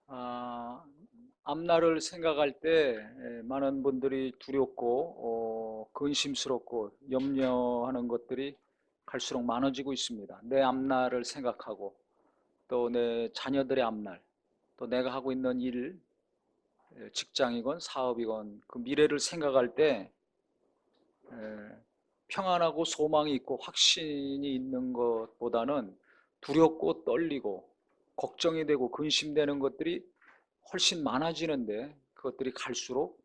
아, 앞날을 생각할 때 많은 분들이 두렵고 근심스럽고 염려하는 것들이 갈수록 많아지고 있습니다. 내 앞날을 생각하고 또 내 자녀들의 앞날, 또 내가 하고 있는 일, 직장이건 사업이건 그 미래를 생각할 때 평안하고 소망이 있고 확신이 있는 것보다는 두렵고 떨리고 걱정이 되고 근심되는 것들이 훨씬 많아지는데, 그것들이 갈수록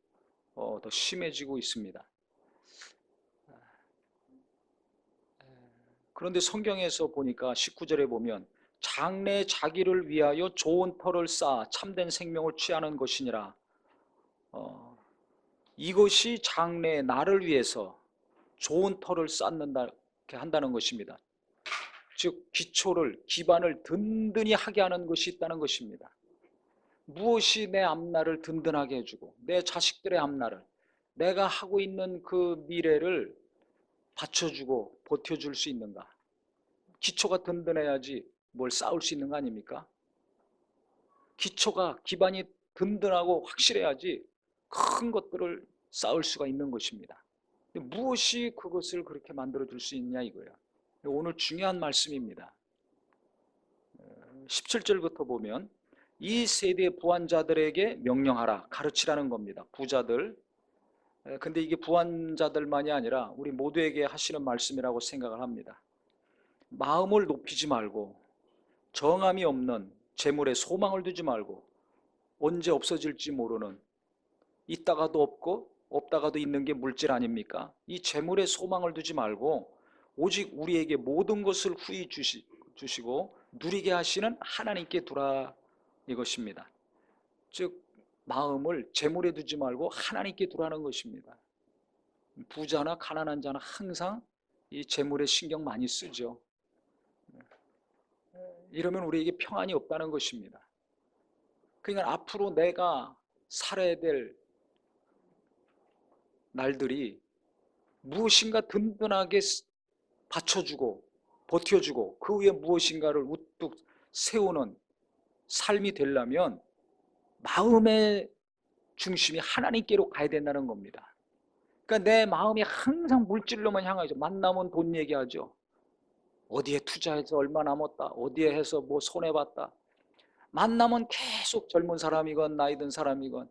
더 심해지고 있습니다. 그런데 성경에서 보니까 19절에 보면 장래 자기를 위하여 좋은 터를 쌓아 참된 생명을 취하는 것이니라. 어, 이것이 장래 나를 위해서 좋은 터를 쌓는다, 이렇게 한다는 것입니다. 즉 기초를, 기반을 든든히 하게 하는 것이 있다는 것입니다. 무엇이 내 앞날을 든든하게 해주고 내 자식들의 앞날을, 내가 하고 있는 그 미래를 받쳐주고 버텨줄 수 있는가? 기초가 든든해야지 뭘 쌓을 수 있는 거 아닙니까? 기초가, 기반이 든든하고 확실해야지 큰 것들을 쌓을 수가 있는 것입니다. 무엇이 그것을 그렇게 만들어 줄 수 있냐 이거예요. 오늘 중요한 말씀입니다. 17절부터 보면 이 세대 부한자들에게 명령하라, 가르치라는 겁니다. 부자들. 근데 이게 부한자들만이 아니라 우리 모두에게 하시는 말씀이라고 생각을 합니다. 마음을 높이지 말고 정함이 없는 재물에 소망을 두지 말고, 언제 없어질지 모르는, 있다가도 없고 없다가도 있는 게 물질 아닙니까? 이 재물에 소망을 두지 말고 오직 우리에게 모든 것을 후히 주시고 누리게 하시는 하나님께 두라, 이것입니다. 즉 마음을 재물에 두지 말고 하나님께 두라는 것입니다. 부자나 가난한 자는 항상 이 재물에 신경 많이 쓰죠. 이러면 우리에게 평안이 없다는 것입니다. 그러니까 앞으로 내가 살아야 될 날들이 무엇인가 든든하게 받쳐주고 버텨주고 그 위에 무엇인가를 우뚝 세우는 삶이 되려면 마음의 중심이 하나님께로 가야 된다는 겁니다. 그러니까 내 마음이 항상 물질로만 향하죠. 만나면 돈 얘기하죠. 어디에 투자해서 얼마 남았다, 어디에 해서 뭐 손해봤다. 만나면 계속 젊은 사람이건 나이 든 사람이건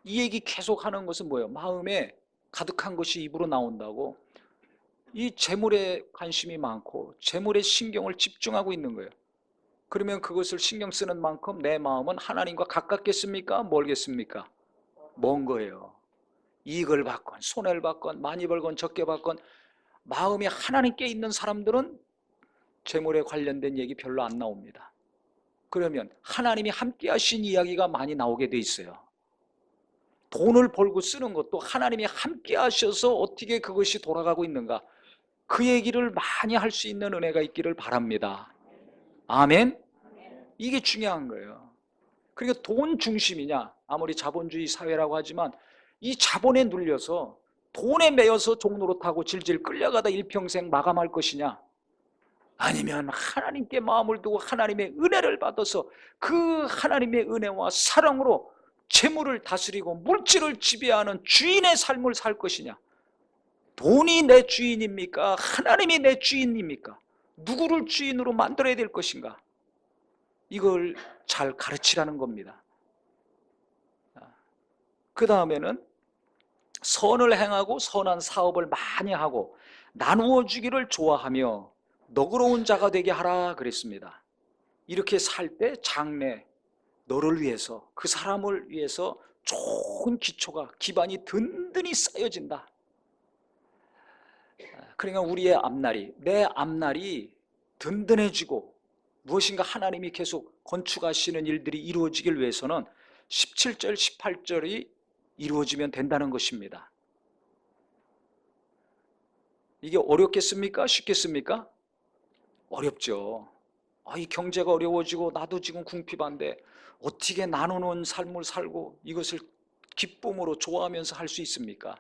이 얘기 계속 하는 것은 뭐예요? 마음에 가득한 것이 입으로 나온다고. 이 재물에 관심이 많고 재물에 신경을 집중하고 있는 거예요. 그러면 그것을 신경 쓰는 만큼 내 마음은 하나님과 가깝겠습니까? 멀겠습니까? 먼 거예요. 이익을 받건 손해를 받건 많이 벌건 적게 받건 마음이 하나님께 있는 사람들은 재물에 관련된 얘기 별로 안 나옵니다. 그러면 하나님이 함께 하신 이야기가 많이 나오게 돼 있어요. 돈을 벌고 쓰는 것도 하나님이 함께 하셔서 어떻게 그것이 돌아가고 있는가, 그 얘기를 많이 할 수 있는 은혜가 있기를 바랍니다. 아멘. 이게 중요한 거예요. 그러니까 돈 중심이냐, 아무리 자본주의 사회라고 하지만 이 자본에 눌려서 돈에 매여서 종로로 타고 질질 끌려가다 일평생 마감할 것이냐, 아니면 하나님께 마음을 두고 하나님의 은혜를 받아서 그 하나님의 은혜와 사랑으로 재물을 다스리고 물질을 지배하는 주인의 삶을 살 것이냐. 돈이 내 주인입니까? 하나님이 내 주인입니까? 누구를 주인으로 만들어야 될 것인가? 이걸 잘 가르치라는 겁니다. 그 다음에는 선을 행하고 선한 사업을 많이 하고 나누어 주기를 좋아하며 너그러운 자가 되게 하라 그랬습니다. 이렇게 살 때 장래 너를 위해서, 그 사람을 위해서 좋은 기초가, 기반이 든든히 쌓여진다. 그러니까 우리의 앞날이, 내 앞날이 든든해지고 무엇인가 하나님이 계속 건축하시는 일들이 이루어지길 위해서는 17절, 18절이 이루어지면 된다는 것입니다. 이게 어렵겠습니까? 쉽겠습니까? 어렵죠. 이 경제가 어려워지고 나도 지금 궁핍한데 어떻게 나누는 삶을 살고 이것을 기쁨으로 좋아하면서 할 수 있습니까?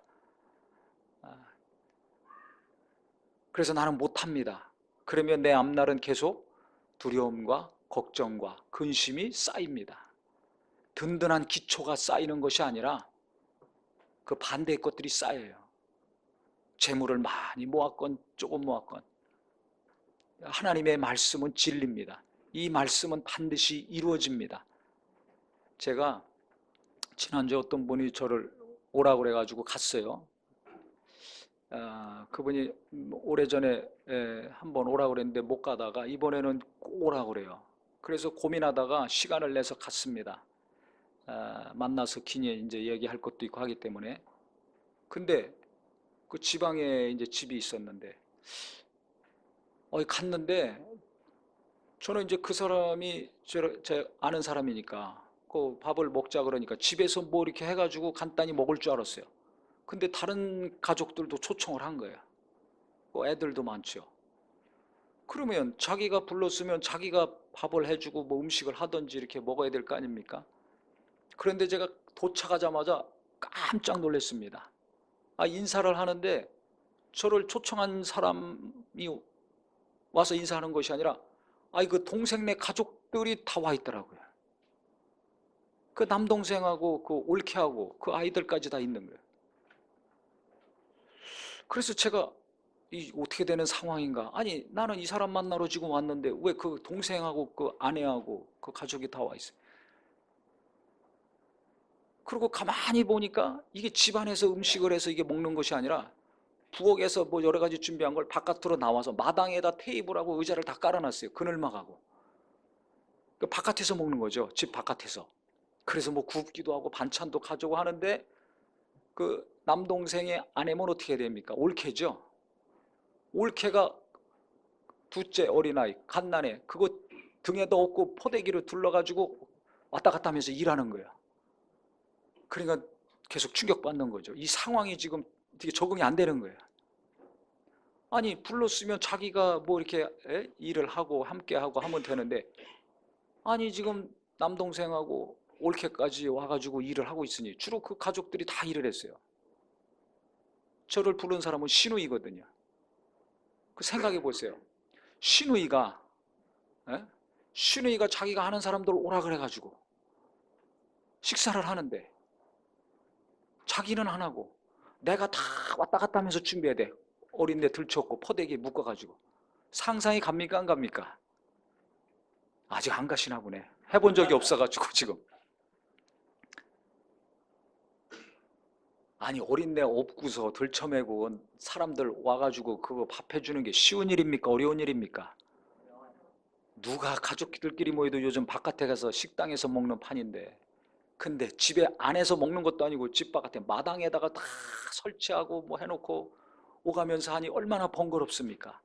그래서 나는 못합니다. 그러면 내 앞날은 계속 두려움과 걱정과 근심이 쌓입니다. 든든한 기초가 쌓이는 것이 아니라 그 반대의 것들이 쌓여요. 재물을 많이 모았건 조금 모았건. 하나님의 말씀은 진리입니다. 이 말씀은 반드시 이루어집니다. 제가 지난주에 어떤 분이 저를 오라고 그래가지고 갔어요. 그분이 오래전에 한번 오라고 그랬는데 못 가다가 이번에는 꼭 오라고 그래요. 그래서 고민하다가 시간을 내서 갔습니다. 만나서 긴히 이제 얘기할 것도 있고 하기 때문에. 근데 그 지방에 이제 집이 있었는데 갔는데 저는 이제 그 사람이 제 아는 사람이니까 그 밥을 먹자 그러니까 집에서 뭐 이렇게 해가지고 간단히 먹을 줄 알았어요. 근데 다른 가족들도 초청을 한 거예요. 애들도 많죠. 그러면 자기가 불렀으면 자기가 밥을 해주고 뭐 음식을 하든지 이렇게 먹어야 될 거 아닙니까? 그런데 제가 도착하자마자 깜짝 놀랐습니다. 인사를 하는데 저를 초청한 사람이 와서 인사하는 것이 아니라 그 동생네 가족들이 다 와 있더라고요. 그 남동생하고 그 올케하고 그 아이들까지 다 있는 거예요. 그래서 제가 이 어떻게 되는 상황인가? 아니 나는 이 사람 만나러 지금 왔는데 왜 그 동생하고 그 아내하고 그 가족이 다 와 있어요? 그리고 가만히 보니까 이게 집안에서 음식을 해서 이게 먹는 것이 아니라 부엌에서 뭐 여러 가지 준비한 걸 바깥으로 나와서 마당에다 테이블하고 의자를 다 깔아놨어요. 그늘막하고. 그 바깥에서 먹는 거죠. 집 바깥에서. 그래서 뭐 굽기도 하고 반찬도 가져고 하는데 그 남동생의 아내면 어떻게 됩니까? 올케죠. 올케가 둘째 어린아이 갓난애 그거 등에다 업고 포대기로 둘러가지고 왔다 갔다 하면서 일하는 거예요. 그러니까 계속 충격받는 거죠. 이 상황이 지금 되게 적응이 안 되는 거예요. 아니 불렀으면 자기가 뭐 이렇게 일을 하고 함께 하고 하면 되는데 아니 지금 남동생하고 올케까지 와가지고 일을 하고 있으니 주로 그 가족들이 다 일을 했어요. 저를 부른 사람은 시누이거든요. 그 생각해 보세요. 시누이가 시누이가 자기가 아는 사람들 오라 그래가지고 식사를 하는데 자기는 안 하고 내가 다 왔다 갔다 하면서 준비해야 돼. 어린데 들쳤고 포대기에 묶어가지고. 상상이 갑니까 안 갑니까? 아직 안 가시나 보네. 해본 적이 없어가지고 지금. 아니 어린애 업고서 들쳐매고 사람들 와가지고 그거 밥 해주는 게 쉬운 일입니까 어려운 일입니까? 누가 가족들끼리 모여도 요즘 바깥에 가서 식당에서 먹는 판인데 근데 집에 안에서 먹는 것도 아니고 집 바깥에 마당에다가 다 설치하고 뭐 해놓고 오가면서 하니 얼마나 번거롭습니까?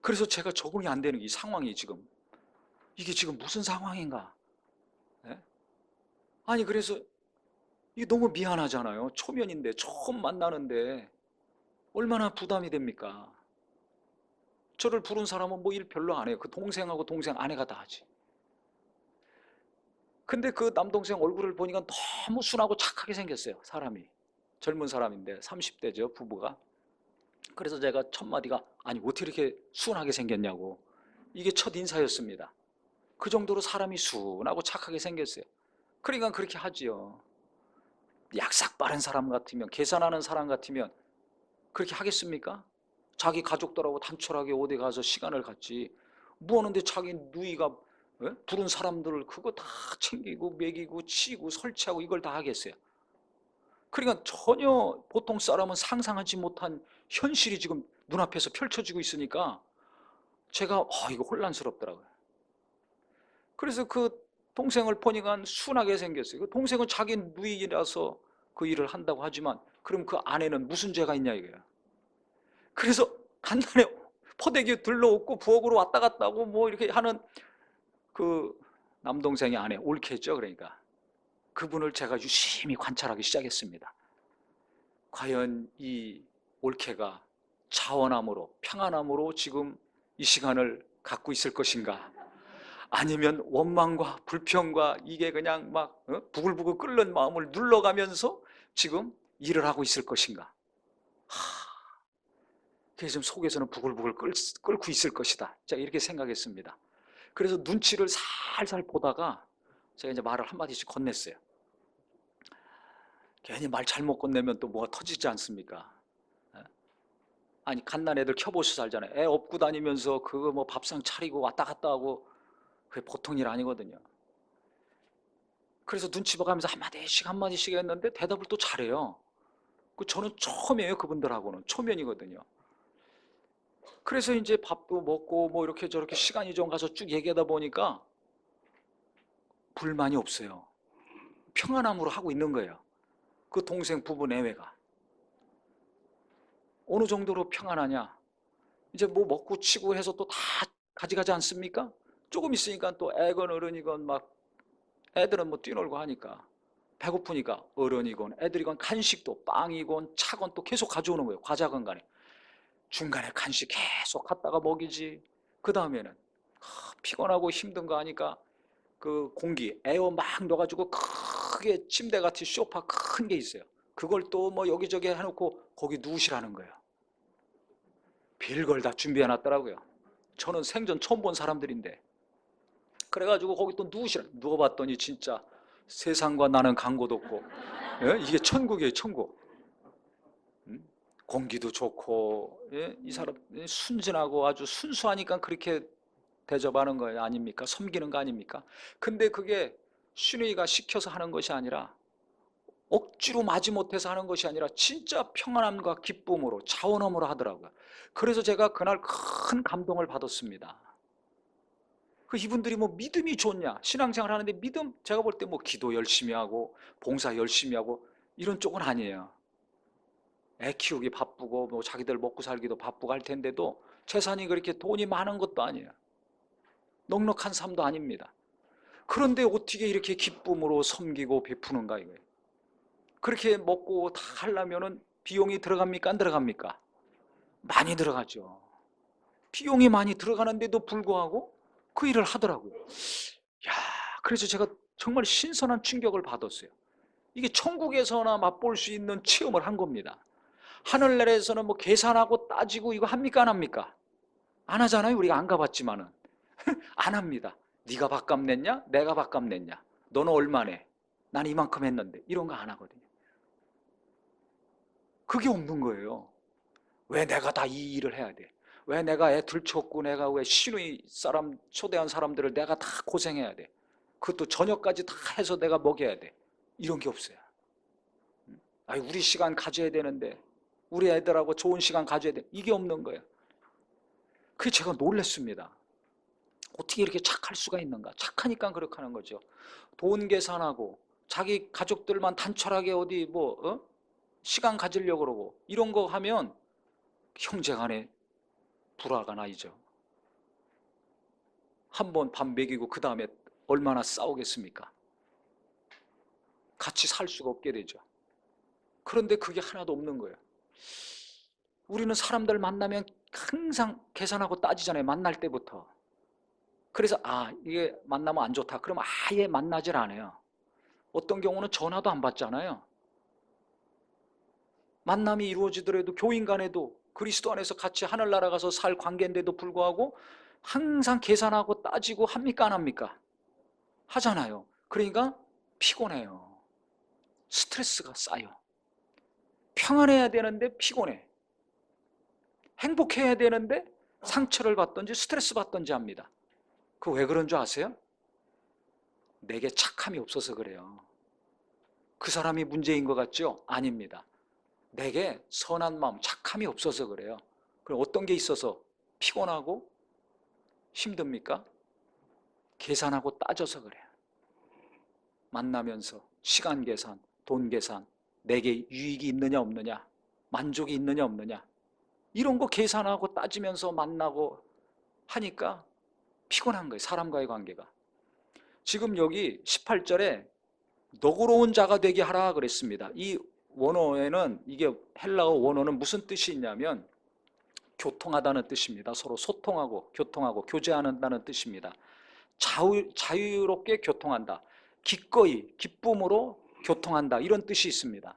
그래서 제가 적응이 안 되는 이 상황이 지금 이게 지금 무슨 상황인가? 예? 아니 그래서 이게 너무 미안하잖아요. 초면인데 처음 만나는데 얼마나 부담이 됩니까? 저를 부른 사람은 뭐 일 별로 안 해요. 그 동생하고 동생 아내가 다 하지. 근데 그 남동생 얼굴을 보니까 너무 순하고 착하게 생겼어요. 사람이. 젊은 사람인데 30대죠 부부가. 그래서 제가 첫 마디가 아니 어떻게 이렇게 순하게 생겼냐고. 이게 첫 인사였습니다. 그 정도로 사람이 순하고 착하게 생겼어요. 그러니까 그렇게 하지요. 약삭 빠른 사람 같으면 계산하는 사람 같으면 그렇게 하겠습니까? 자기 가족들하고 단촐하게 어디 가서 시간을 갖지 뭐 하는데 자기 누이가 부른 사람들을 그거 다 챙기고 먹이고 치고 설치하고 이걸 다 하겠어요. 그러니까 전혀 보통 사람은 상상하지 못한 현실이 지금 눈앞에서 펼쳐지고 있으니까 제가 이거 혼란스럽더라고요. 그래서 그 동생을 보니까 순하게 생겼어요. 그 동생은 자기 누이라서 그 일을 한다고 하지만 그럼 그 아내는 무슨 죄가 있냐 이거예요. 그래서 간단히 포대기 들러엎고 부엌으로 왔다 갔다 하고 뭐 이렇게 하는 그 남동생의 아내 올케죠. 그러니까 그분을 제가 유심히 관찰하기 시작했습니다. 과연 이 올케가 자원함으로 평안함으로 지금 이 시간을 갖고 있을 것인가 아니면 원망과 불평과 이게 그냥 막 부글부글 끓는 마음을 눌러가면서 지금 일을 하고 있을 것인가. 그래서 좀 속에서는 부글부글 끓고 있을 것이다. 제가 이렇게 생각했습니다. 그래서 눈치를 살살 보다가 제가 이제 말을 한마디씩 건넸어요. 괜히 말 잘못 건네면 또 뭐가 터지지 않습니까? 아니 갓난 애들 켜보시 살잖아요. 애 업고 다니면서 그거 뭐 밥상 차리고 왔다 갔다 하고 그게 보통 일 아니거든요. 그래서 눈치 봐가면서 한마디씩 했는데 대답을 또 잘해요. 저는 처음이에요. 그분들하고는 초면이거든요. 그래서 이제 밥도 먹고 뭐 이렇게 저렇게 시간이 좀 가서 쭉 얘기하다 보니까 불만이 없어요. 평안함으로 하고 있는 거예요. 그 동생 부부 내외가. 어느 정도로 평안하냐? 이제 뭐 먹고 치고 해서 또 다 가져가지 않습니까? 조금 있으니까 또 애건 어른이건 막 애들은 뭐 뛰놀고 하니까 배고프니까 어른이건 애들이건 간식도 빵이건 차건 또 계속 가져오는 거예요. 과자건 간에. 중간에 간식 계속 갖다가 먹이지. 그 다음에는 피곤하고 힘든 거 하니까 그 공기 에어 막 넣어가지고 크게 침대같이 소파 큰 게 있어요. 그걸 또 뭐 여기저기 해놓고 거기 누우시라는 거예요. 별걸 다 준비해놨더라고요. 저는 생전 처음 본 사람들인데. 그래가지고 거기 또 누워봤더니 진짜 세상과 나는 간 곳 없고, 예? 이게 천국이에요. 천국. 공기도 좋고, 예? 이 사람 순진하고 아주 순수하니까 그렇게 대접하는 거 아닙니까? 섬기는 거 아닙니까? 근데 그게 신우이가 시켜서 하는 것이 아니라 억지로 마지못해서 하는 것이 아니라 진짜 평안함과 기쁨으로 자원함으로 하더라고요. 그래서 제가 그날 큰 감동을 받았습니다. 이분들이 뭐 믿음이 좋냐, 신앙생활 하는데 믿음, 제가 볼 때 뭐 기도 열심히 하고 봉사 열심히 하고 이런 쪽은 아니에요. 애 키우기 바쁘고 뭐 자기들 먹고 살기도 바쁘고 할 텐데도 재산이 그렇게 돈이 많은 것도 아니에요. 넉넉한 삶도 아닙니다. 그런데 어떻게 이렇게 기쁨으로 섬기고 베푸는가 이거예요. 그렇게 먹고 다 하려면은 비용이 들어갑니까? 안 들어갑니까? 많이 들어가죠. 비용이 많이 들어가는데도 불구하고 그 일을 하더라고요. 야, 그래서 제가 정말 신선한 충격을 받았어요. 이게 천국에서나 맛볼 수 있는 체험을 한 겁니다. 하늘나라에서는 뭐 계산하고 따지고 이거 합니까? 안 합니까? 안 하잖아요. 우리가 안 가봤지만은. 안 합니다. 네가 밥값 냈냐? 내가 밥값 냈냐? 너는 얼마 내? 난 이만큼 했는데. 이런 거 안 하거든요. 그게 없는 거예요. 왜 내가 다 이 일을 해야 돼? 왜 내가 애 들쳤고 내가 왜 시누이 사람 초대한 사람들을 내가 다 고생해야 돼? 그것도 저녁까지 다 해서 내가 먹여야 돼. 이런 게 없어요. 아니, 우리 시간 가져야 되는데 우리 애들하고 좋은 시간 가져야 돼. 이게 없는 거예요. 그게 제가 놀랐습니다. 어떻게 이렇게 착할 수가 있는가? 착하니까 그렇게 하는 거죠. 돈 계산하고 자기 가족들만 단촐하게 어디 시간 가지려고 그러고 이런 거 하면 형제간에 불화가 나이죠. 한 번 밥 먹이고 그 다음에 얼마나 싸우겠습니까? 같이 살 수가 없게 되죠. 그런데 그게 하나도 없는 거예요. 우리는 사람들 만나면 항상 계산하고 따지잖아요. 만날 때부터. 그래서 이게 만나면 안 좋다. 그럼 아예 만나질 않아요. 어떤 경우는 전화도 안 받잖아요. 만남이 이루어지더라도 교인 간에도 그리스도 안에서 같이 하늘나라 가서 살 관계인데도 불구하고 항상 계산하고 따지고 합니까? 안 합니까? 하잖아요. 그러니까 피곤해요. 스트레스가 쌓여. 평안해야 되는데 피곤해. 행복해야 되는데 상처를 받든지 스트레스 받든지 합니다. 그 왜 그런 줄 아세요? 내게 착함이 없어서 그래요. 그 사람이 문제인 것 같죠? 아닙니다. 내게 선한 마음, 착함이 없어서 그래요. 그럼 어떤 게 있어서 피곤하고 힘듭니까? 계산하고 따져서 그래요. 만나면서 시간 계산, 돈 계산, 내게 유익이 있느냐 없느냐, 만족이 있느냐 없느냐 이런 거 계산하고 따지면서 만나고 하니까 피곤한 거예요. 사람과의 관계가. 지금 여기 18절에 너그러운 자가 되게 하라 그랬습니다. 이 원어에는 이게 헬라어 원어는 무슨 뜻이 있냐면 교통하다는 뜻입니다. 서로 소통하고 교통하고 교제하는다는 뜻입니다. 자유롭게 교통한다. 기꺼이 기쁨으로 교통한다. 이런 뜻이 있습니다.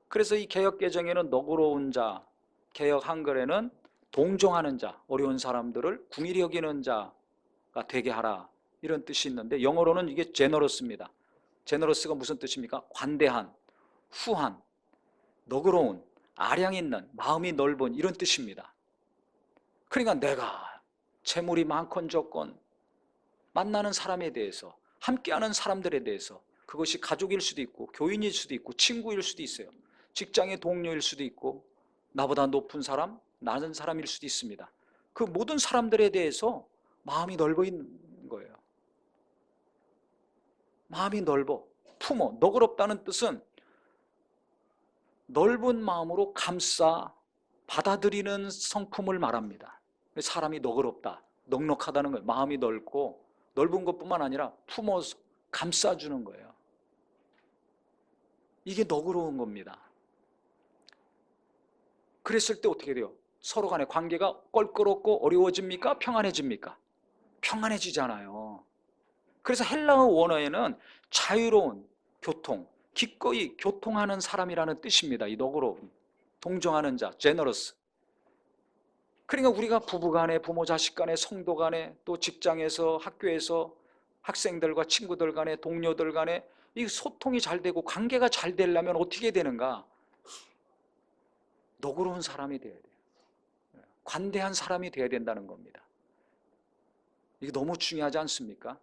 그래서 이 개역개정에는 너그러운 자, 개역 한글에는 동정하는 자, 어려운 사람들을 궁일히 여기는 자가 되게 하라 이런 뜻이 있는데 영어로는 이게 제너러스입니다. 제너러스가 무슨 뜻입니까? 관대한, 후한, 너그러운, 아량 있는, 마음이 넓은 이런 뜻입니다. 그러니까 내가 재물이 많건 적건 만나는 사람에 대해서, 함께하는 사람들에 대해서, 그것이 가족일 수도 있고 교인일 수도 있고 친구일 수도 있어요. 직장의 동료일 수도 있고 나보다 높은 사람, 낮은 사람일 수도 있습니다. 그 모든 사람들에 대해서 마음이 넓어 있는 거예요. 마음이 넓어, 품어. 너그럽다는 뜻은 넓은 마음으로 감싸 받아들이는 성품을 말합니다. 사람이 너그럽다, 넉넉하다는 거예요. 마음이 넓고 넓은 것뿐만 아니라 품어서 감싸주는 거예요. 이게 너그러운 겁니다. 그랬을 때 어떻게 돼요? 서로 간의 관계가 껄끄럽고 어려워집니까? 평안해집니까? 평안해지잖아요. 그래서 헬라어 원어에는 자유로운 교통, 기꺼이 교통하는 사람이라는 뜻입니다. 이 너그러움, 동정하는 자, generous. 그러니까 우리가 부부간에, 부모 자식간에, 성도간에, 또 직장에서, 학교에서 학생들과 친구들 간에, 동료들 간에 이 소통이 잘 되고 관계가 잘 되려면 어떻게 되는가? 너그러운 사람이 돼야 돼요. 관대한 사람이 돼야 된다는 겁니다. 이게 너무 중요하지 않습니까?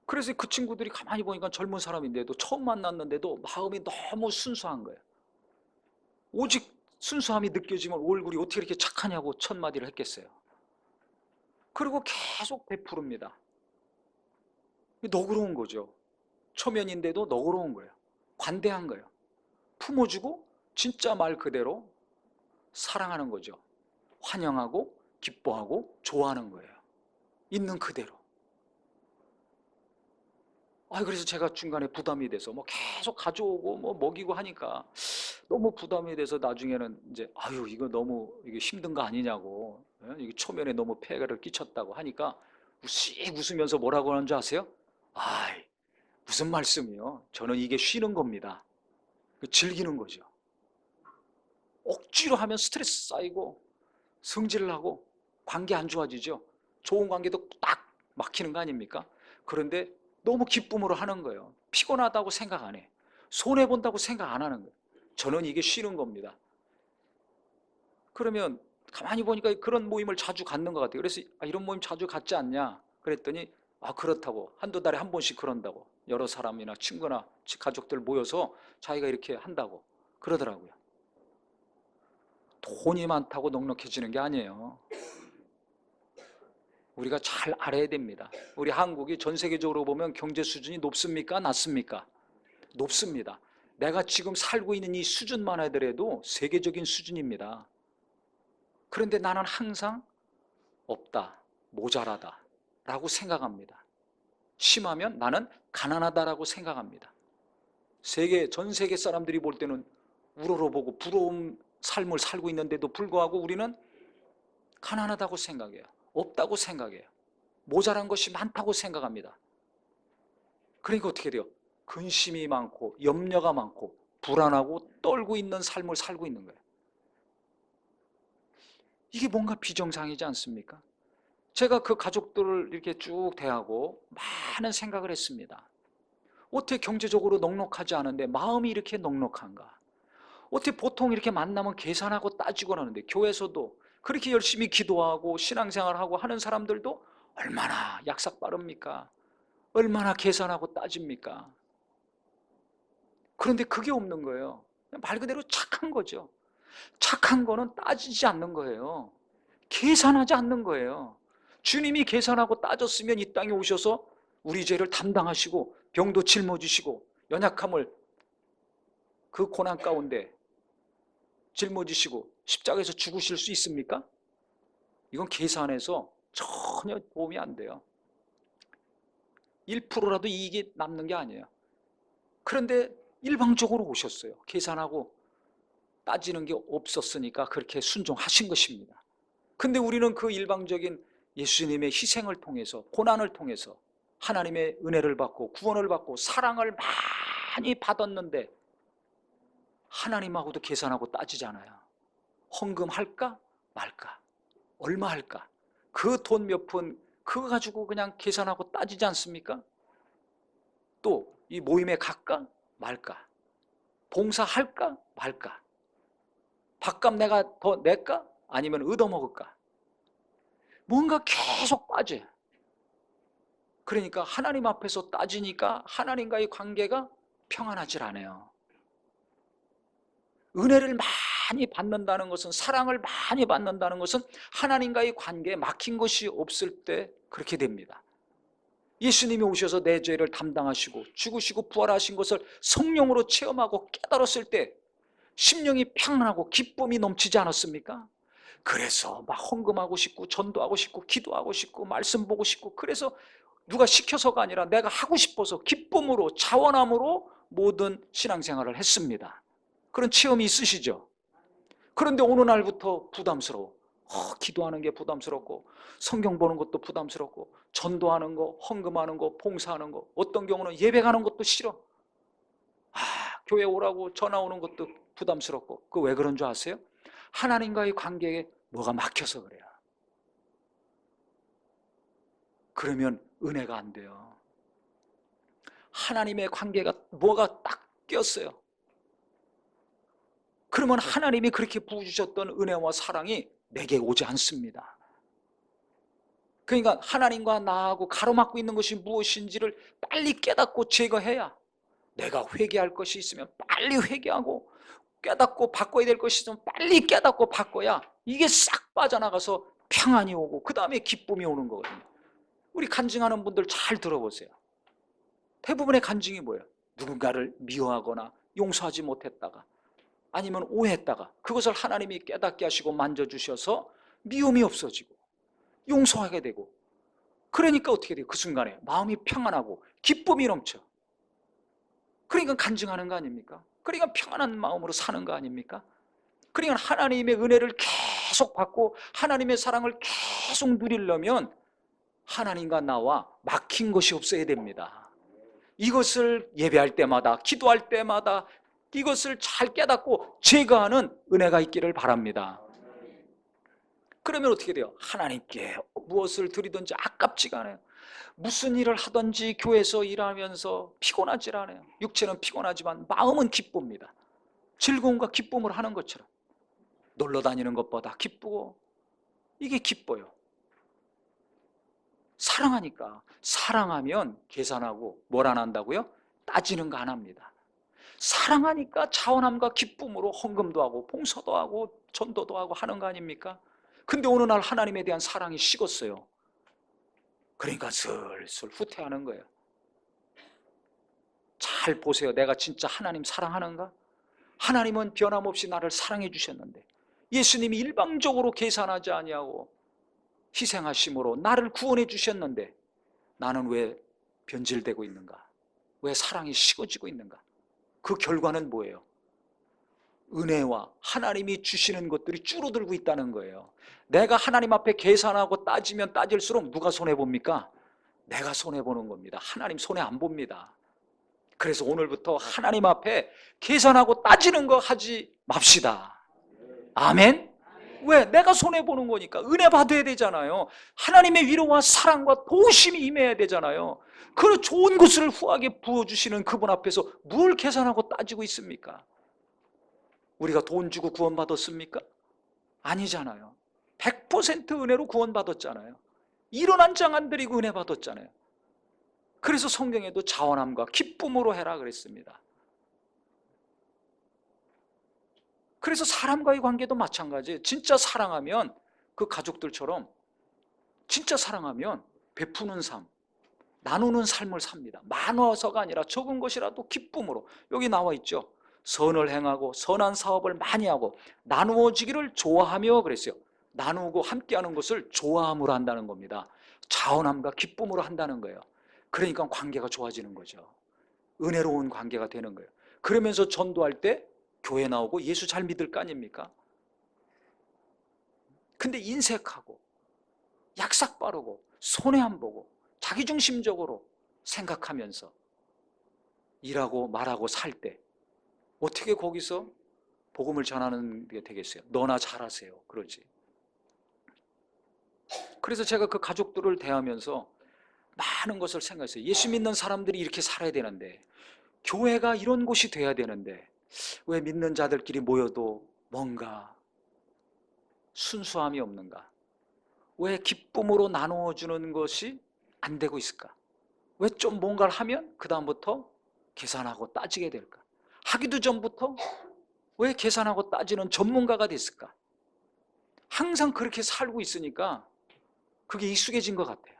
그래서 그 친구들이 가만히 보니까 젊은 사람인데도 처음 만났는데도 마음이 너무 순수한 거예요. 오직 순수함이 느껴지면 얼굴이 어떻게 이렇게 착하냐고 첫 마디를 했겠어요. 그리고 계속 베푸릅니다. 너그러운 거죠. 초면인데도 너그러운 거예요. 관대한 거예요. 품어주고 진짜 말 그대로 사랑하는 거죠. 환영하고 기뻐하고 좋아하는 거예요. 있는 그대로. 그래서 제가 중간에 부담이 돼서 뭐 계속 가져오고 뭐 먹이고 하니까 너무 부담이 돼서 나중에는 이제 이거 너무 이게 힘든 거 아니냐고, 이게 초면에 너무 폐해를 끼쳤다고 하니까 씩 웃으면서 뭐라고 하는 줄 아세요? 아이, 무슨 말씀이요? 저는 이게 쉬는 겁니다. 즐기는 거죠. 억지로 하면 스트레스 쌓이고 성질나고 관계 안 좋아지죠. 좋은 관계도 딱 막히는 거 아닙니까? 그런데 너무 기쁨으로 하는 거예요. 피곤하다고 생각 안 해. 손해본다고 생각 안 하는 거예요. 저는 이게 쉬는 겁니다. 그러면 가만히 보니까 그런 모임을 자주 갖는 것 같아요. 그래서 이런 모임 자주 갖지 않냐? 그랬더니 그렇다고, 한두 달에 한 번씩 그런다고, 여러 사람이나 친구나 가족들 모여서 자기가 이렇게 한다고 그러더라고요. 돈이 많다고 넉넉해지는 게 아니에요. 우리가 잘 알아야 됩니다. 우리 한국이 전 세계적으로 보면 경제 수준이 높습니까? 낮습니까? 높습니다. 내가 지금 살고 있는 이 수준만 하더라도 세계적인 수준입니다. 그런데 나는 항상 없다, 모자라다 라고 생각합니다. 심하면 나는 가난하다라고 생각합니다. 전 세계 사람들이 볼 때는 우러러보고 부러운 삶을 살고 있는데도 불구하고 우리는 가난하다고 생각해요. 없다고 생각해요. 모자란 것이 많다고 생각합니다. 그러니까 어떻게 돼요? 근심이 많고 염려가 많고 불안하고 떨고 있는 삶을 살고 있는 거예요. 이게 뭔가 비정상이지 않습니까? 제가 그 가족들을 이렇게 쭉 대하고 많은 생각을 했습니다. 어떻게 경제적으로 넉넉하지 않은데 마음이 이렇게 넉넉한가? 어떻게 보통 이렇게 만나면 계산하고 따지고 하는데 교회에서도 그렇게 열심히 기도하고 신앙생활하고 하는 사람들도 얼마나 약삭 빠릅니까? 얼마나 계산하고 따집니까? 그런데 그게 없는 거예요. 말 그대로 착한 거죠. 착한 거는 따지지 않는 거예요. 계산하지 않는 거예요. 주님이 계산하고 따졌으면 이 땅에 오셔서 우리 죄를 담당하시고 병도 짊어지시고 연약함을 그 고난 가운데 짊어지시고 십자가에서 죽으실 수 있습니까? 이건 계산해서 전혀 도움이 안 돼요. 1%라도 이익이 남는 게 아니에요. 그런데 일방적으로 오셨어요. 계산하고 따지는 게 없었으니까 그렇게 순종하신 것입니다. 근데 우리는 그 일방적인 예수님의 희생을 통해서, 고난을 통해서 하나님의 은혜를 받고 구원을 받고 사랑을 많이 받았는데 하나님하고도 계산하고 따지잖아요. 헌금할까 말까? 얼마 할까? 그 돈 몇 푼 그거 가지고 그냥 계산하고 따지지 않습니까? 또 이 모임에 갈까 말까? 봉사할까 말까? 밥값 내가 더 낼까? 아니면 얻어먹을까? 뭔가 계속 빠져요. 그러니까 하나님 앞에서 따지니까 하나님과의 관계가 평안하질 않아요. 은혜를 많이 받는다는 것은, 사랑을 많이 받는다는 것은 하나님과의 관계에 막힌 것이 없을 때 그렇게 됩니다. 예수님이 오셔서 내 죄를 담당하시고 죽으시고 부활하신 것을 성령으로 체험하고 깨달았을 때 심령이 평안하고 기쁨이 넘치지 않았습니까? 그래서 막 헌금하고 싶고 전도하고 싶고 기도하고 싶고 말씀 보고 싶고, 그래서 누가 시켜서가 아니라 내가 하고 싶어서 기쁨으로 자원함으로 모든 신앙생활을 했습니다. 그런 체험이 있으시죠? 그런데 어느 날부터 부담스러워. 기도하는 게 부담스럽고 성경 보는 것도 부담스럽고 전도하는 거, 헌금하는 거, 봉사하는 거, 어떤 경우는 예배 가는 것도 싫어. 교회 오라고 전화 오는 것도 부담스럽고. 그 왜 그런 줄 아세요? 하나님과의 관계에 뭐가 막혀서 그래요. 그러면 은혜가 안 돼요. 하나님의 관계가 뭐가 딱 꼈어요. 그러면 하나님이 그렇게 부어주셨던 은혜와 사랑이 내게 오지 않습니다. 그러니까 하나님과 나하고 가로막고 있는 것이 무엇인지를 빨리 깨닫고 제거해야, 내가 회개할 것이 있으면 빨리 회개하고 깨닫고 바꿔야 될 것이 있으면 빨리 깨닫고 바꿔야 이게 싹 빠져나가서 평안이 오고 그 다음에 기쁨이 오는 거거든요. 우리 간증하는 분들 잘 들어보세요. 대부분의 간증이 뭐예요? 누군가를 미워하거나 용서하지 못했다가 아니면 오해했다가 그것을 하나님이 깨닫게 하시고 만져주셔서 미움이 없어지고 용서하게 되고, 그러니까 어떻게 돼요? 그 순간에 마음이 평안하고 기쁨이 넘쳐. 그러니까 간증하는 거 아닙니까? 그러니까 평안한 마음으로 사는 거 아닙니까? 그러니까 하나님의 은혜를 계속 받고 하나님의 사랑을 계속 누리려면 하나님과 나와 막힌 것이 없어야 됩니다. 이것을 예배할 때마다 기도할 때마다 이것을 잘 깨닫고 제거하는 은혜가 있기를 바랍니다. 그러면 어떻게 돼요? 하나님께 무엇을 드리든지 아깝지가 않아요. 무슨 일을 하든지 교회에서 일하면서 피곤하지 않아요. 육체는 피곤하지만 마음은 기쁩니다. 즐거움과 기쁨을 하는 것처럼 놀러 다니는 것보다 기쁘고, 이게 기뻐요. 사랑하니까. 사랑하면 계산하고 뭘 안 한다고요? 따지는 거 안 합니다. 사랑하니까 자원함과 기쁨으로 헌금도 하고 봉사도 하고 전도도 하고 하는 거 아닙니까? 근데 어느 날 하나님에 대한 사랑이 식었어요. 그러니까 슬슬 후퇴하는 거예요. 잘 보세요. 내가 진짜 하나님 사랑하는가? 하나님은 변함없이 나를 사랑해 주셨는데, 예수님이 일방적으로 계산하지 아니하고 희생하심으로 나를 구원해 주셨는데 나는 왜 변질되고 있는가? 왜 사랑이 식어지고 있는가? 그 결과는 뭐예요? 은혜와 하나님이 주시는 것들이 줄어들고 있다는 거예요. 내가 하나님 앞에 계산하고 따지면 따질수록 누가 손해봅니까? 내가 손해보는 겁니다. 하나님 손해 안 봅니다. 그래서 오늘부터 하나님 앞에 계산하고 따지는 거 하지 맙시다. 아멘? 왜? 내가 손해보는 거니까. 은혜 받아야 되잖아요. 하나님의 위로와 사랑과 도우심이 임해야 되잖아요. 그 좋은 것을 후하게 부어주시는 그분 앞에서 뭘 계산하고 따지고 있습니까? 우리가 돈 주고 구원받았습니까? 아니잖아요. 100% 은혜로 구원받았잖아요. 일어난 장 안 드리고 은혜 받았잖아요. 그래서 성경에도 자원함과 기쁨으로 해라 그랬습니다. 그래서 사람과의 관계도 마찬가지예요. 진짜 사랑하면 그 가족들처럼 진짜 사랑하면 베푸는 삶, 나누는 삶을 삽니다. 많아서가 아니라 적은 것이라도 기쁨으로. 여기 나와 있죠. 선을 행하고 선한 사업을 많이 하고 나누어지기를 좋아하며 그랬어요. 나누고 함께하는 것을 좋아함으로 한다는 겁니다. 자원함과 기쁨으로 한다는 거예요. 그러니까 관계가 좋아지는 거죠. 은혜로운 관계가 되는 거예요. 그러면서 전도할 때 교회 나오고 예수 잘 믿을 거 아닙니까? 근데 인색하고 약삭 빠르고 손해 안 보고 자기중심적으로 생각하면서 일하고 말하고 살 때 어떻게 거기서 복음을 전하는 게 되겠어요? 너나 잘하세요. 그러지. 그래서 제가 그 가족들을 대하면서 많은 것을 생각했어요. 예수 믿는 사람들이 이렇게 살아야 되는데, 교회가 이런 곳이 돼야 되는데, 왜 믿는 자들끼리 모여도 뭔가 순수함이 없는가? 왜 기쁨으로 나누어주는 것이 안 되고 있을까? 왜 좀 뭔가를 하면 그 다음부터 계산하고 따지게 될까? 하기도 전부터 왜 계산하고 따지는 전문가가 됐을까? 항상 그렇게 살고 있으니까 그게 익숙해진 것 같아요.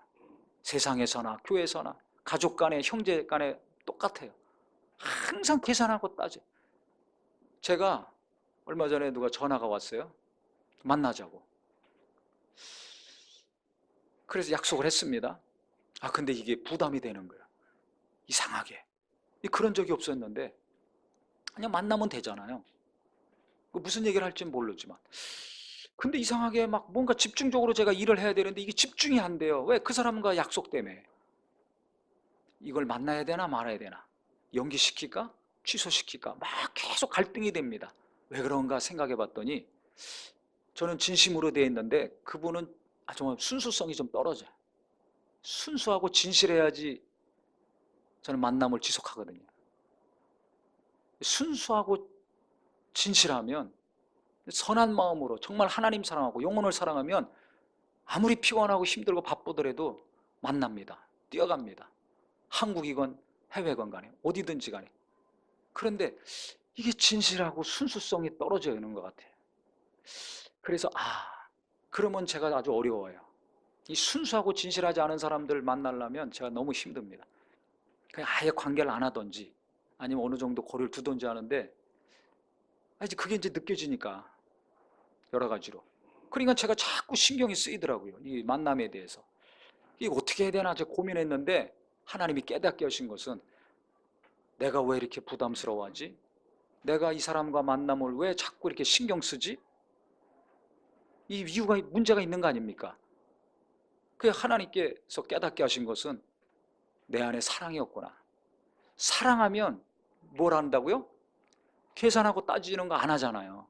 세상에서나 교회에서나 가족 간에 형제 간에 똑같아요. 항상 계산하고 따져. 제가 얼마 전에 누가 전화가 왔어요. 만나자고. 그래서 약속을 했습니다. 근데 이게 부담이 되는 거야. 이상하게. 그런 적이 없었는데 그냥 만나면 되잖아요. 무슨 얘기를 할지 모르지만. 근데 이상하게 막 뭔가 집중적으로 제가 일을 해야 되는데 이게 집중이 안 돼요. 왜? 그 사람과 약속 때문에. 이걸 만나야 되나 말아야 되나? 연기시킬까? 취소시킬까? 막 계속 갈등이 됩니다. 왜 그런가 생각해 봤더니 저는 진심으로 되어 있는데 그분은 정말 순수성이 좀 떨어져요. 순수하고 진실해야지 저는 만남을 지속하거든요. 순수하고 진실하면, 선한 마음으로 정말 하나님 사랑하고 영혼을 사랑하면 아무리 피곤하고 힘들고 바쁘더라도 만납니다. 뛰어갑니다. 한국이건 해외건 간에 어디든지 간에. 그런데 이게 진실하고 순수성이 떨어져 있는 것 같아요. 그래서 그러면 제가 아주 어려워요. 이 순수하고 진실하지 않은 사람들 만나려면 제가 너무 힘듭니다. 그냥 아예 관계를 안 하든지 아니면 어느 정도 거리를 두든지 하는데 이제 그게 이제 느껴지니까 여러 가지로. 그러니까 제가 자꾸 신경이 쓰이더라고요. 이 만남에 대해서. 이게 어떻게 해야 되나 제가 고민했는데 하나님이 깨닫게 하신 것은 내가 왜 이렇게 부담스러워하지? 내가 이 사람과 만남을 왜 자꾸 이렇게 신경 쓰지? 이 이유가 문제가 있는 거 아닙니까? 그 하나님께서 깨닫게 하신 것은 내 안에 사랑이 없구나. 사랑하면 뭘 한다고요? 계산하고 따지는 거 안 하잖아요.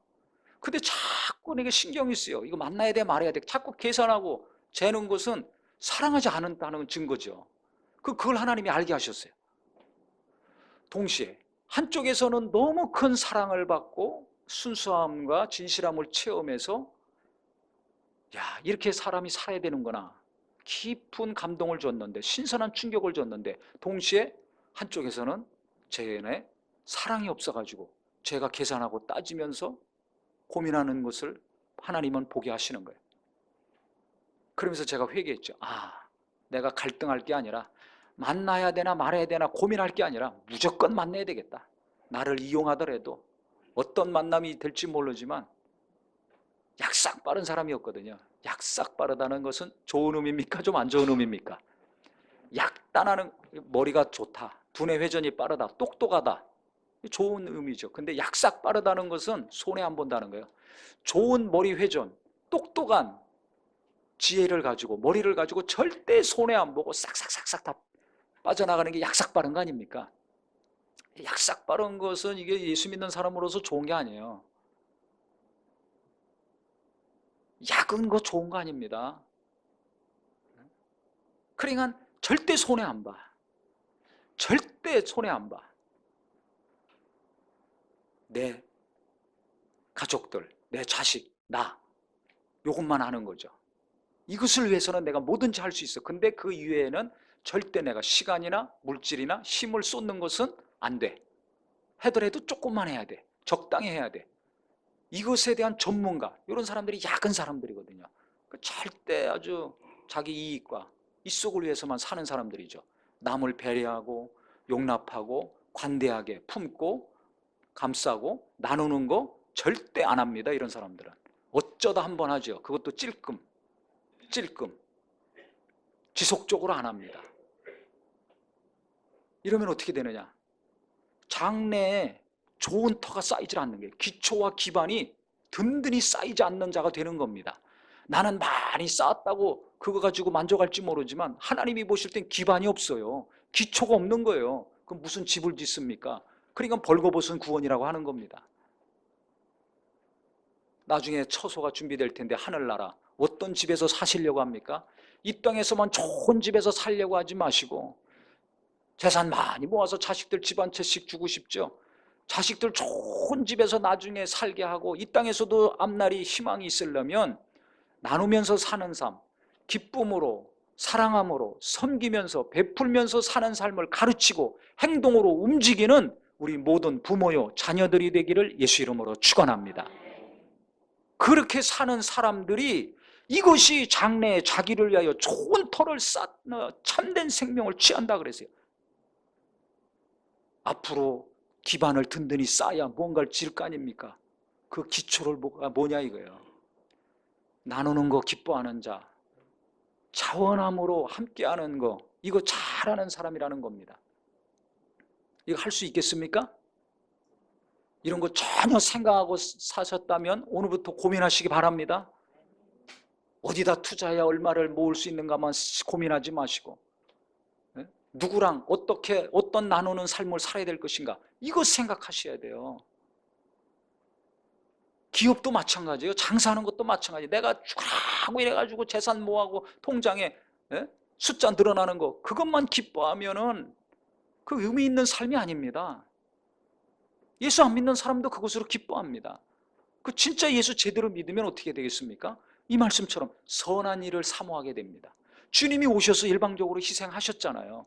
근데 자꾸 내게 신경이 쓰여. 이거 만나야 돼 말아야 돼. 자꾸 계산하고 재는 것은 사랑하지 않는다는 증거죠. 그걸 하나님이 알게 하셨어요. 동시에 한쪽에서는 너무 큰 사랑을 받고 순수함과 진실함을 체험해서 이렇게 사람이 살아야 되는구나. 깊은 감동을 줬는데, 신선한 충격을 줬는데, 동시에 한쪽에서는 제 안에 사랑이 없어가지고 제가 계산하고 따지면서 고민하는 것을 하나님은 보게 하시는 거예요. 그러면서 제가 회개했죠. 내가 갈등할 게 아니라 만나야 되나 말아야 되나 고민할 게 아니라 무조건 만나야 되겠다. 나를 이용하더라도 어떤 만남이 될지 모르지만 약삭 빠른 사람이었거든요. 약삭 빠르다는 것은 좋은 의미입니까? 좀 안 좋은 의미입니까? 약단하는, 머리가 좋다, 두뇌 회전이 빠르다, 똑똑하다, 좋은 의미죠. 근데 약삭 빠르다는 것은 손해 안 본다는 거예요. 좋은 머리 회전, 똑똑한 지혜를 가지고, 머리를 가지고 절대 손해 안 보고 싹싹싹싹 다 빠져나가는 게 약삭 빠른 거 아닙니까? 약삭 빠른 것은 이게 예수 믿는 사람으로서 좋은 게 아니에요. 약은 거 좋은 거 아닙니다. 그러니까 절대 손해 안 봐. 절대 손해 안 봐. 내 가족들, 내 자식, 나, 이것만 하는 거죠. 이것을 위해서는 내가 뭐든지 할 수 있어. 근데 그 이외에는 절대 내가 시간이나 물질이나 힘을 쏟는 것은 안 돼. 하더라도 조금만 해야 돼. 적당히 해야 돼. 이것에 대한 전문가, 이런 사람들이 약은 사람들이거든요. 절대 아주 자기 이익과 이속을 위해서만 사는 사람들이죠. 남을 배려하고 용납하고 관대하게 품고 감싸고 나누는 거 절대 안 합니다. 이런 사람들은 어쩌다 한번 하죠. 그것도 찔끔 지속적으로 안 합니다. 이러면 어떻게 되느냐? 장래에 좋은 터가 쌓이질 않는 게, 기초와 기반이 든든히 쌓이지 않는 자가 되는 겁니다. 나는 많이 쌓았다고 그거 가지고 만족할지 모르지만 하나님이 보실 땐 기반이 없어요. 기초가 없는 거예요. 그럼 무슨 집을 짓습니까? 그러니까 벌거벗은 구원이라고 하는 겁니다. 나중에 처소가 준비될 텐데 하늘나라 어떤 집에서 사시려고 합니까? 이 땅에서만 좋은 집에서 살려고 하지 마시고 재산 많이 모아서 자식들 집 한 채씩 주고 싶죠? 자식들 좋은 집에서 나중에 살게 하고 이 땅에서도 앞날이 희망이 있으려면 나누면서 사는 삶, 기쁨으로 사랑함으로 섬기면서 베풀면서 사는 삶을 가르치고 행동으로 움직이는 우리 모든 부모요 자녀들이 되기를 예수 이름으로 축원합니다. 그렇게 사는 사람들이 이것이 장래에 자기를 위하여 좋은 터를 쌓 참된 생명을 취한다 그랬어요. 앞으로 기반을 든든히 쌓아야 뭔가를 지을 거 아닙니까? 그 기초를 뭐냐 이거예요. 나누는 거 기뻐하는 자, 자원함으로 함께하는 거, 이거 잘하는 사람이라는 겁니다. 이거 할 수 있겠습니까? 이런 거 전혀 생각하고 사셨다면 오늘부터 고민하시기 바랍니다. 어디다 투자해야 얼마를 모을 수 있는가만 고민하지 마시고 누구랑 어떻게 어떤 나누는 삶을 살아야 될 것인가 이거 생각하셔야 돼요. 기업도 마찬가지예요. 장사하는 것도 마찬가지예요. 내가 쭉 이래가지고 재산 모아고 통장에 숫자 늘어나는 거 그것만 기뻐하면은 그 의미 있는 삶이 아닙니다. 예수 안 믿는 사람도 그것으로 기뻐합니다. 그 진짜 예수 제대로 믿으면 어떻게 되겠습니까? 이 말씀처럼 선한 일을 사모하게 됩니다. 주님이 오셔서 일방적으로 희생하셨잖아요.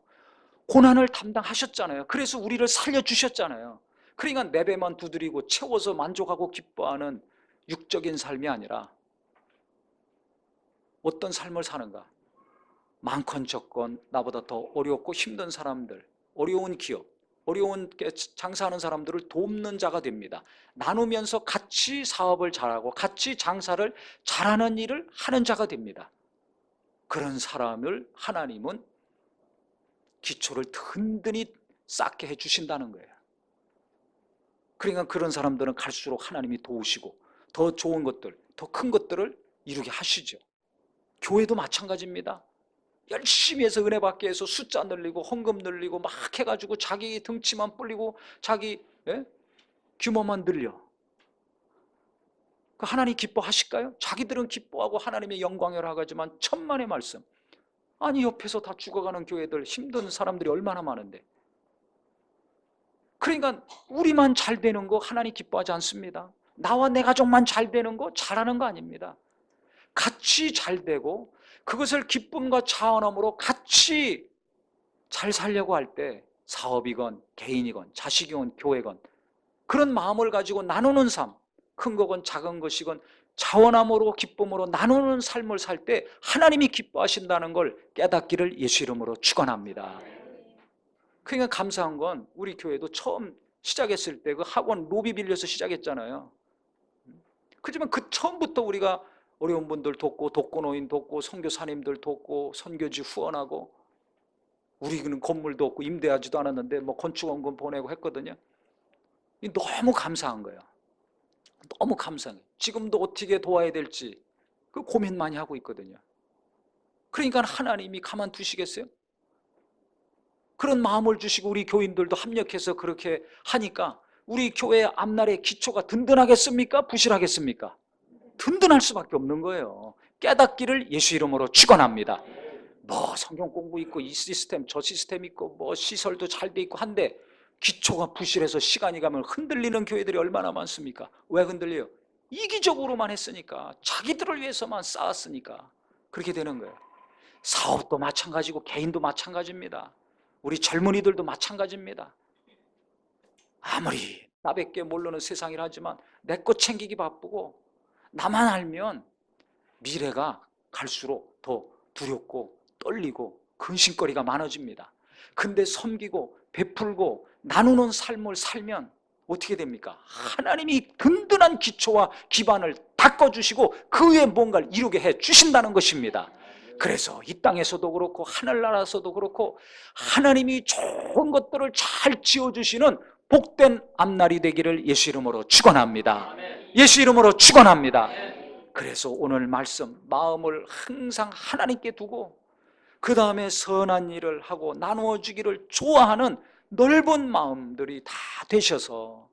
고난을 담당하셨잖아요. 그래서 우리를 살려주셨잖아요. 그러니까 내 배만 두드리고 채워서 만족하고 기뻐하는 육적인 삶이 아니라 어떤 삶을 사는가? 많건 적건 나보다 더 어렵고 힘든 사람들, 어려운 기업, 어려운 장사하는 사람들을 돕는 자가 됩니다. 나누면서 같이 사업을 잘하고 같이 장사를 잘하는 일을 하는 자가 됩니다. 그런 사람을 하나님은 기초를 든든히 쌓게 해주신다는 거예요. 그러니까 그런 사람들은 갈수록 하나님이 도우시고 더 좋은 것들, 더 큰 것들을 이루게 하시죠. 교회도 마찬가지입니다. 열심히 해서 은혜 받기 위해서 숫자 늘리고 헌금 늘리고 막 해가지고 자기 등치만 불리고 자기 규모만 늘려. 하나님 기뻐하실까요? 자기들은 기뻐하고 하나님의 영광을 하지만 천만의 말씀. 아니 옆에서 다 죽어가는 교회들 힘든 사람들이 얼마나 많은데. 그러니까 우리만 잘 되는 거 하나님 기뻐하지 않습니다. 나와 내 가족만 잘 되는 거 잘하는 거 아닙니다. 같이 잘 되고 그것을 기쁨과 자원함으로 같이 잘 살려고 할 때 사업이건 개인이건 자식이건 교회건 그런 마음을 가지고 나누는 삶, 큰 거건 작은 것이건 자원함으로 기쁨으로 나누는 삶을 살 때 하나님이 기뻐하신다는 걸 깨닫기를 예수 이름으로 축원합니다. 그러니까 감사한 건 우리 교회도 처음 시작했을 때 그 학원 로비 빌려서 시작했잖아요. 그렇지만 그 처음부터 우리가 어려운 분들 돕고 독거노인 돕고 선교사님들 돕고 선교지 후원하고 우리는 건물도 없고 임대하지도 않았는데 뭐 건축원금 보내고 했거든요. 너무 감사한 거예요. 너무 감사해요. 지금도 어떻게 도와야 될지 그 고민 많이 하고 있거든요. 그러니까 하나님이 가만두시겠어요? 그런 마음을 주시고 우리 교인들도 합력해서 그렇게 하니까 우리 교회 앞날의 기초가 든든하겠습니까? 부실하겠습니까? 든든할 수밖에 없는 거예요. 깨닫기를 예수 이름으로 축원합니다. 뭐 성경 공부 있고 이 시스템 저 시스템 있고 뭐 시설도 잘 돼 있고 한데 기초가 부실해서 시간이 가면 흔들리는 교회들이 얼마나 많습니까? 왜 흔들려요? 이기적으로만 했으니까 자기들을 위해서만 쌓았으니까 그렇게 되는 거예요. 사업도 마찬가지고 개인도 마찬가지입니다. 우리 젊은이들도 마찬가지입니다. 아무리 나밖에 모르는 세상이라 하지만 내 것 챙기기 바쁘고 나만 알면 미래가 갈수록 더 두렵고 떨리고 근심거리가 많아집니다. 근데 섬기고 베풀고 나누는 삶을 살면 어떻게 됩니까? 하나님이 든든한 기초와 기반을 닦아주시고 그 위에 뭔가를 이루게 해주신다는 것입니다. 그래서 이 땅에서도 그렇고 하늘나라에서도 그렇고 하나님이 좋은 것들을 잘 지어주시는 복된 앞날이 되기를 예수 이름으로 축원합니다. 예수 이름으로 축원합니다. 그래서 오늘 말씀 마음을 항상 하나님께 두고 그 다음에 선한 일을 하고 나누어 주기를 좋아하는 넓은 마음들이 다 되셔서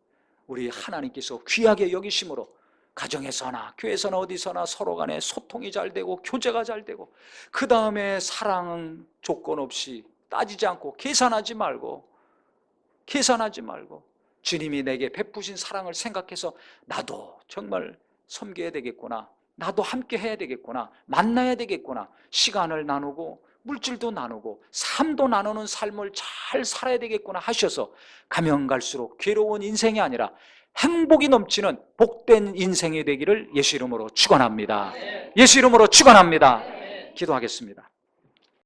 우리 하나님께서 귀하게 여기심으로 가정에서나 교회에서나 어디서나 서로 간에 소통이 잘 되고 교제가 잘 되고, 그 다음에 사랑은 조건 없이 따지지 않고 계산하지 말고 주님이 내게 베푸신 사랑을 생각해서 나도 정말 섬겨야 되겠구나, 나도 함께 해야 되겠구나, 만나야 되겠구나, 시간을 나누고 물질도 나누고 삶도 나누는 삶을 잘 살아야 되겠구나 하셔서 가면 갈수록 괴로운 인생이 아니라 행복이 넘치는 복된 인생이 되기를 예수 이름으로 축원합니다. 예수 이름으로 축원합니다. 기도하겠습니다.